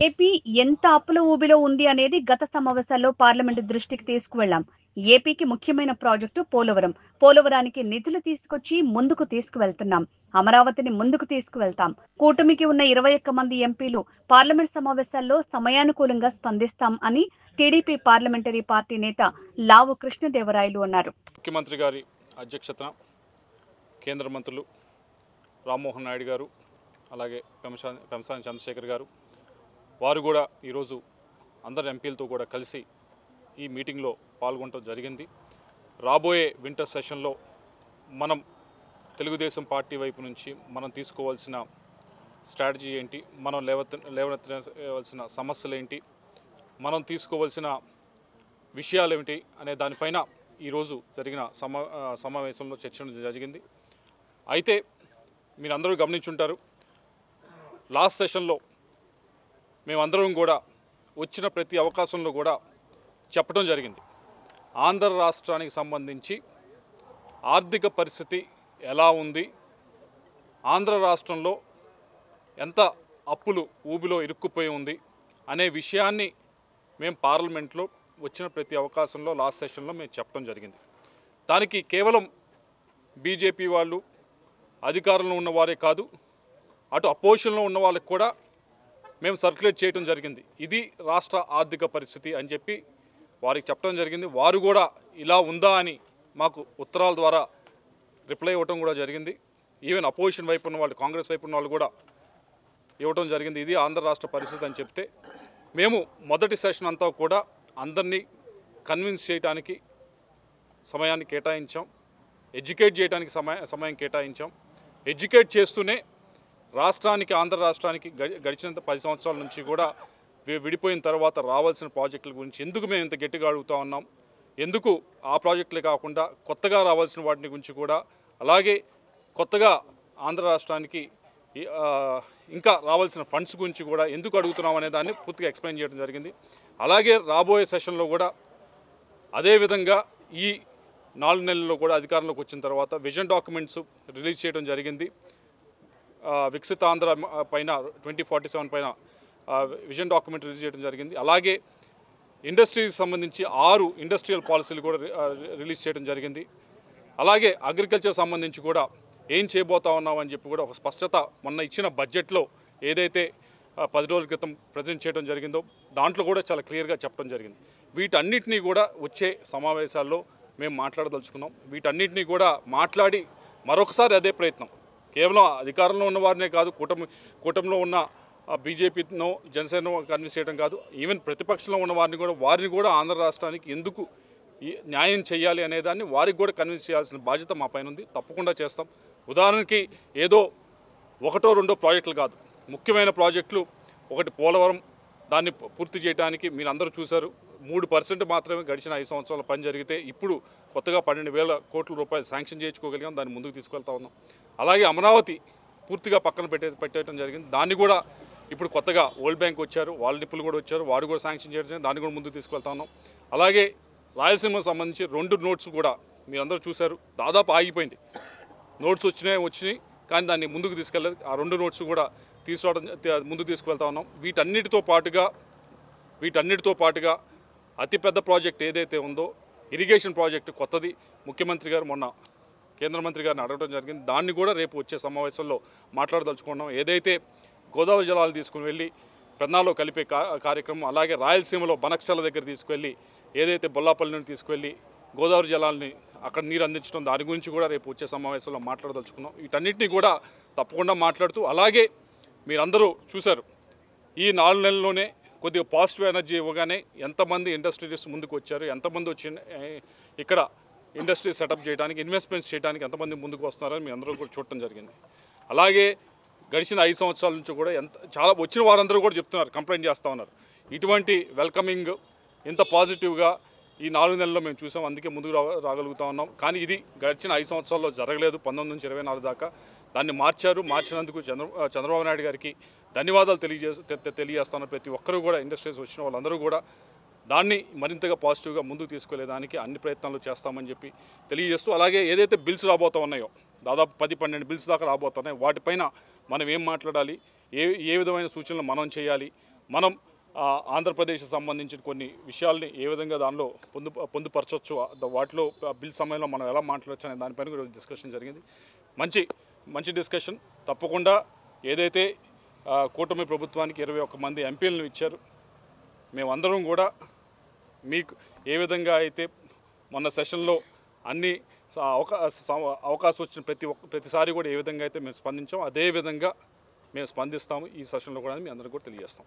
AP ఎంత అప్పుల ఊబిలో ఉంది అనేది గత సమావేశాల్లో పార్లమెంటు దృష్టికి తీసుకువెళ్లాం. ఏపీకి ముఖ్యమైన ప్రాజెక్టు పోలవరం. పోలవరానికి నిధులు తీసుకొచ్చి ముందుకు తీసుకువెళ్తున్నాం. అమరావతిని ముందుకు తీసుకువెళ్తాం. కూటమికి ఉన్న 21 మంది ఎంపీలు పార్లమెంట్ సమావేశాల్లో సమయానుకూలంగా స్పందిస్తాం అని టీడీపీ పార్లమెంటరీ పార్టీ నేత లావు కృష్ణదేవరాయలు అన్నారు. ముఖ్యమంత్రి గారి అధ్యక్షతన కేంద్ర మంత్రులు రామ్మోహన్ నాయుడు గారు, అలాగే పెంసాని చంద్రశేఖర్ గారు, వారు కూడా ఈరోజు అందరు ఎంపీలతో కూడా కలిసి ఈ మీటింగ్లో పాల్గొనడం జరిగింది. రాబోయే వింటర్ సెషన్లో మనం తెలుగుదేశం పార్టీ వైపు నుంచి మనం తీసుకోవాల్సిన స్ట్రాటజీ ఏంటి, మనం లేవనెత్తవలసిన సమస్యలు ఏంటి, మనం తీసుకోవాల్సిన విషయాలు ఏమిటి అనే దానిపైన ఈరోజు జరిగిన సమావేశంలో చర్చ జరిగింది. అయితే మీరందరూ గమనించుంటారు, లాస్ట్ సెషన్లో మేమందరం కూడా వచ్చిన ప్రతి అవకాశంలో కూడా చెప్పడం జరిగింది. ఆంధ్ర రాష్ట్రానికి సంబంధించి ఆర్థిక పరిస్థితి ఎలా ఉంది, ఆంధ్ర రాష్ట్రంలో ఎంత అప్పులు ఊబిలో ఇరుక్కుపోయి ఉంది అనే విషయాన్ని మేము పార్లమెంట్లో వచ్చిన ప్రతి అవకాశంలో లాస్ట్ సెషన్లో మేము చెప్పడం జరిగింది. దానికి కేవలం బీజేపీ వాళ్ళు అధికారంలో ఉన్నవారే కాదు, అటు అపోజిషన్లో ఉన్న వాళ్ళకి కూడా మేము సర్క్యులేట్ చేయడం జరిగింది. ఇది రాష్ట్ర ఆర్థిక పరిస్థితి అని చెప్పి వారికి చెప్పడం జరిగింది. వారు కూడా ఇలా ఉందా అని మాకు ఉత్తరాల ద్వారా రిప్లై ఇవ్వటం కూడా జరిగింది. ఈవెన్ అపోజిషన్ వైపు ఉన్న వాళ్ళు, కాంగ్రెస్ వైపు ఉన్న వాళ్ళు కూడా ఇవ్వటం జరిగింది. ఇది ఆంధ్ర రాష్ట్ర పరిస్థితి అని చెప్తే మేము మొదటి సెషన్ అంతా కూడా అందరినీ కన్విన్స్ చేయడానికి సమయాన్ని కేటాయించాం, ఎడ్యుకేట్ చేయడానికి సమయం కేటాయించాం. ఎడ్యుకేట్ చేస్తూనే రాష్ట్రానికి, ఆంధ్ర రాష్ట్రానికి గడిచిన 10 సంవత్సరాల నుంచి కూడా విడిపోయిన తర్వాత రావాల్సిన ప్రాజెక్టుల గురించి ఎందుకు మేము ఇంత గట్టిగా అడుగుతూ ఉన్నాం, ఎందుకు ఆ ప్రాజెక్టులే కాకుండా కొత్తగా రావాల్సిన వాటిని గురించి కూడా, అలాగే కొత్తగా ఆంధ్ర రాష్ట్రానికి ఇంకా రావాల్సిన ఫండ్స్ గురించి కూడా ఎందుకు అడుగుతున్నాం అనే దాన్ని పూర్తిగా ఎక్స్ప్లెయిన్ చేయడం జరిగింది. అలాగే రాబోయే సెషన్లో కూడా అదేవిధంగా ఈ 4 నెలల్లో కూడా అధికారంలోకి వచ్చిన తర్వాత విజన్ డాక్యుమెంట్స్ రిలీజ్ చేయడం జరిగింది. వికసిత ఆంధ్ర పైన 2047 పైన విజన్ డాక్యుమెంట్ రిలీజ్ చేయడం జరిగింది. అలాగే ఇండస్ట్రీకి సంబంధించి 6 ఇండస్ట్రియల్ పాలసీలు కూడా రిలీజ్ చేయడం జరిగింది. అలాగే అగ్రికల్చర్ సంబంధించి కూడా ఏం చేయబోతా ఉన్నామని చెప్పి కూడా ఒక స్పష్టత మొన్న ఇచ్చిన బడ్జెట్లో ఏదైతే 10 రోజుల క్రితం ప్రజెంట్ చేయడం జరిగిందో దాంట్లో కూడా చాలా క్లియర్గా చెప్పడం జరిగింది. వీటన్నిటినీ కూడా వచ్చే సమావేశాల్లో మేము మాట్లాడదలుచుకున్నాం. వీటన్నిటినీ కూడా మాట్లాడి మరొకసారి అదే ప్రయత్నం, కేవలం అధికారంలో ఉన్న వారినే కాదు, కూటమిలో ఉన్న బీజేపీనో జనసేనో కన్విన్స్ చేయడం కాదు, ఈవెన్ ప్రతిపక్షంలో ఉన్న వారిని కూడా ఆంధ్ర రాష్ట్రానికి ఎందుకు న్యాయం చేయాలి అనేదాన్ని వారికి కూడా కన్విన్స్ చేయాల్సిన బాధ్యత మా పైన ఉంది. తప్పకుండా చేస్తాం. ఉదాహరణకి ఏదో 1-2 ప్రాజెక్టులు కాదు, ముఖ్యమైన ప్రాజెక్టులు. ఒకటి పోలవరం, దాన్ని పూర్తి చేయడానికి మీరు అందరూ చూశారు, 3% మాత్రమే గడిచిన 5 సంవత్సరాల పని జరిగితే ఇప్పుడు కొత్తగా 12,000 కోట్ల రూపాయలు శాంక్షన్ చేయించుకోగలిగాం, దాన్ని ముందుకు తీసుకెళ్తా ఉన్నాం. అలాగే అమరావతి పూర్తిగా పక్కన పెట్టేయడం జరిగింది. దాన్ని కూడా ఇప్పుడు కొత్తగా వరల్డ్ బ్యాంక్ వచ్చారు, వాళ్ళ నిపుణులు కూడా వచ్చారు, వాడు కూడా శాంక్షన్ చేయడం, దాన్ని కూడా ముందుకు తీసుకెళ్తా ఉన్నాం. అలాగే రాయలసీమకు సంబంధించి 2 నోట్స్ కూడా మీరందరూ చూశారు, దాదాపు ఆగిపోయింది. నోట్స్ వచ్చినాయి కానీ దాన్ని ముందుకు తీసుకెళ్ళలేదు. ఆ 2 నోట్స్ కూడా ముందుకు తీసుకువెళ్తా ఉన్నాం. వీటన్నిటితో పాటుగా అతిపెద్ద ప్రాజెక్ట్ ఏదైతే ఉందో ఇరిగేషన్ ప్రాజెక్టు కొత్తది, ముఖ్యమంత్రి గారు మొన్న కేంద్ర మంత్రి గారిని అడగడం జరిగింది. దాన్ని కూడా రేపు వచ్చే సమావేశంలో మాట్లాడదలుచుకున్నాం. ఏదైతే గోదావరి జలాలు తీసుకుని వెళ్ళి పెన్నాలో కలిపే కార్యక్రమం, అలాగే రాయలసీమలో బనక్షల దగ్గర తీసుకువెళ్ళి ఏదైతే బొల్లాపల్లి నుండి తీసుకువెళ్ళి గోదావరి జలాల్ని అక్కడ నీరు అందించడం, దాని గురించి కూడా రేపు వచ్చే సమావేశంలో మాట్లాడదలుచుకున్నాం. వీటన్నిటిని కూడా తప్పకుండా మాట్లాడుతూ, అలాగే మీరందరూ చూశారు ఈ 4 నెలల్లోనే కొద్దిగా పాజిటివ్ ఎనర్జీ ఇవ్వగానే ఎంతమంది ఇండస్ట్రీస్ ముందుకు వచ్చారు, ఎంతమంది వచ్చి ఇక్కడ ఇండస్ట్రీ సెటప్ చేయడానికి, ఇన్వెస్ట్మెంట్స్ చేయడానికి ఎంతమంది ముందుకు వస్తున్నారని మీ అందరూ కూడా చూడటం జరిగింది. అలాగే గడిచిన 5 సంవత్సరాల నుంచి కూడా చాలా వచ్చిన వారందరూ కూడా చెప్తున్నారు, కంప్లైంట్ చేస్తూ ఉన్నారు. ఇటువంటి వెల్కమింగ్ ఇంత పాజిటివ్గా ఈ 4 నెలల్లో మేము చూసాం, అందుకే ముందుకు రాగలుగుతా ఉన్నాం. కానీ ఇది గడిచిన 5 సంవత్సరాల్లో జరగలేదు. 19 నుంచి 24 దాకా దాన్ని మార్చినందుకు చంద్రబాబు నాయుడు గారికి ధన్యవాదాలు తెలియజేస్తున్నారు. ప్రతి ఒక్కరూ కూడా ఇండస్ట్రీస్ వచ్చిన వాళ్ళందరూ కూడా దాన్ని మరింతగా పాజిటివ్గా ముందుకు తీసుకెళ్లేదానికి అన్ని ప్రయత్నాలు చేస్తామని చెప్పి తెలియజేస్తూ, అలాగే ఏదైతే బిల్స్ రాబోతూ ఉన్నాయో దాదాపు 10-12 బిల్స్ దాకా రాబోతున్నాయి, వాటిపైన మనం ఏం మాట్లాడాలి, ఏ విధమైన సూచనలు మనం చేయాలి, మనం ఆంధ్రప్రదేశ్కి సంబంధించిన కొన్ని విషయాల్ని ఏ విధంగా దానిలో పొందుపరచవచ్చు, వాటిలో బిల్ సమయంలో మనం ఎలా మాట్లాడచ్చు అనే దానిపైన కూడా డిస్కషన్ జరిగింది. మంచి డిస్కషన్. తప్పకుండా ఏదైతే కూటమి ప్రభుత్వానికి 21 మంది ఎంపీలను ఇచ్చారు, మేమందరం కూడా మీకు ఏ విధంగా అయితే మొన్న సెషన్లో అన్ని అవకాశం వచ్చిన ప్రతిసారి కూడా ఏ విధంగా అయితే మేము స్పందించామో అదే విధంగా మేము స్పందిస్తాము ఈ సెషన్లో కూడా మీ అందరికీ కూడా తెలియజేస్తాం.